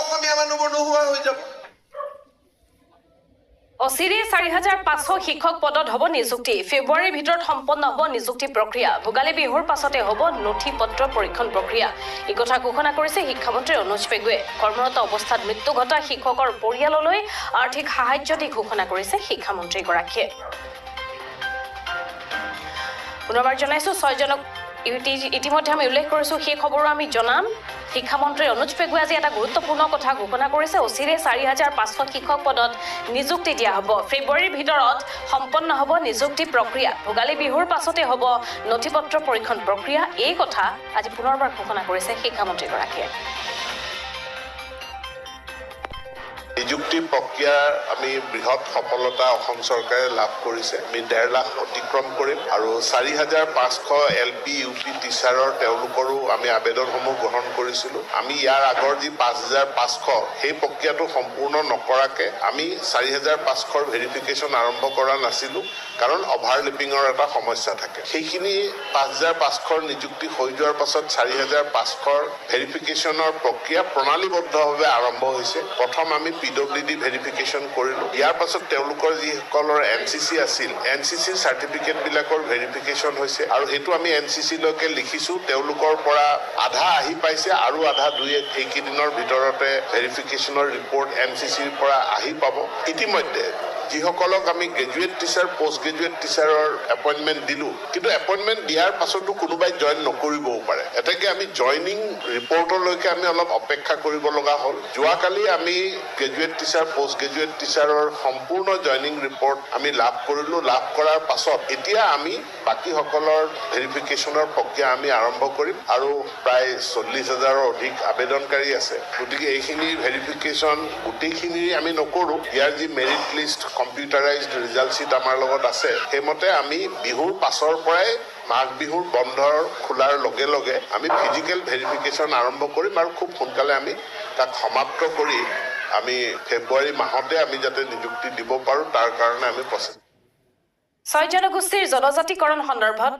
অসমীয়া মানুহবোৰ নোহোৱা হৈ যাব অচিৰে ৪৫০০ শিক্ষক পদত হ'ব নিযুক্তি ফেব্ৰুৱাৰীৰ ভিতৰত সম্পন্ন হ'ব নিযুক্তি প্ৰক্ৰিয়া ভোগালী বিহুৰ পাছতে হ'ব নথি পত্ৰ পৰীক্ষণ প্ৰক্ৰিয়া এই কথা ঘোষণা কৰিছে শিক্ষামন্ত্ৰী অনুজ পেগুৱে কৰ্মৰত অৱস্থাত মৃত্যু ঘটা শিক্ষকৰ পৰিয়াললৈ আৰ্থিক সাহায্য দি ঘোষণা কৰিছে শিক্ষামন্ত্ৰীগৰাকীয়ে পুনৰবাৰ জনাইছো ৬ জনক ইতিমধ্যে আমি উল্লেখ কৰিছো সেই খবৰো আমি জনাম শিক্ষামন্ত্ৰী অনুজ পেগুৱে আজি এটা গুৰুত্বপূৰ্ণ কথা ঘোষণা কৰিছে অচিৰে ৪৫০০ শিক্ষক পদত নিযুক্তি দিয়া হ'ব ফেব্ৰুৱাৰীৰ ভিতৰত সম্পন্ন হ'ব নিযুক্তি প্ৰক্ৰিয়া ভোগালী বিহুৰ পাছতে হ'ব নথি পত্ৰ পৰীক্ষণ প্ৰক্ৰিয়া এই কথা আজি পুনৰবাৰ ঘোষণা কৰিছে শিক্ষামন্ত্ৰীগৰাকীয়ে নিযুক্তি প্ৰক্ৰিয়াৰ আমি বৃহৎ সফলতা অসম চৰকাৰে লাভ কৰিছে আমি ১.৫ লাখ অতিক্ৰম কৰিম আৰু ৪৫০০ LP UP টিচাৰৰ তেওঁলোকৰো আমি আবেদনসমূহ গ্ৰহণ কৰিছিলোঁ আমি ইয়াৰ আগৰ যি ৫৫০০ সেই প্ৰক্ৰিয়াটো সম্পূৰ্ণ নকৰাকে আমি ৪৫০০ৰ ভেৰিফিকেশ্যন আৰম্ভ কৰা নাছিলোঁ কাৰণ অভাৰলেপিঙৰ এটা সমস্যা থাকে সেইখিনি ৫৫০০ৰ নিযুক্তি হৈ যোৱাৰ পাছত ৪৫০০ৰ ভেৰিফিকেশ্যনৰ প্ৰক্ৰিয়া প্ৰণালীবদ্ধভাৱে আৰম্ভ হৈছে প্ৰথম আমি PWD ভেৰিফিকেশ্যন কৰিলোঁ ইয়াৰ পাছত তেওঁলোকৰ যিসকলৰ NCC আছিল NCCৰ চাৰ্টিফিকেটবিলাকৰ ভেৰিফিকেশ্যন হৈছে আৰু সেইটো আমি NCC লৈকে লিখিছোঁ তেওঁলোকৰ পৰা আধা আহি পাইছে আৰু আধা এইকেইদিনৰ ভিতৰতে ভেৰিফিকেশ্যনৰ ৰিপৰ্ট NCCৰ পৰা আহি পাব ইতিমধ্যে যিসকলক আমি গ্ৰেজুৱেট টিচাৰ পোষ্ট গ্ৰেজুৱেট টিচাৰৰ এপইণ্টমেণ্ট দিলোঁ কিন্তু এপইণ্টমেণ্ট দিয়াৰ পাছতো কোনোবাই জইন নকৰিবও পাৰে এতেকে আমি জইনিং ৰিপৰ্টলৈকে আমি অলপ অপেক্ষা কৰিব লগা হ'ল যোৱাকালি আমি গ্ৰেজুৱেট টিচাৰ পোষ্ট গ্ৰেজুৱেট টিচাৰৰ সম্পূৰ্ণ জইনিং ৰিপৰ্ট আমি লাভ কৰিলোঁ লাভ কৰাৰ পাছত এতিয়া আমি বাকীসকলৰ ভেৰিফিকেশ্যনৰ প্ৰক্ৰিয়া আমি আৰম্ভ কৰিম আৰু প্ৰায় ৪০,০০০ৰ অধিক আবেদনকাৰী আছে গতিকে এইখিনি ভেৰিফিকেশ্যন গোটেইখিনি আমি নকৰোঁ ইয়াৰ যি merit list computerised result sheet আমাৰ লগত আছে সেইমতে আমি বিহুৰ পাছৰ পৰাই মাঘ বিহুৰ বন্ধৰ খোলাৰ লগে লগে আমি ফিজিকেল ভেৰিফিকেশ্যন আৰম্ভ কৰিম আৰু খুব সোনকালে আমি তাক সমাপ্ত কৰি আমি ফেব্ৰুৱাৰী মাহতে আমি যাতে নিযুক্তি দিব পাৰোঁ তাৰ কাৰণে আমি প্ৰচেষ্টা ৬ জনগোষ্ঠীৰ জনজাতিকৰণ সন্দৰ্ভত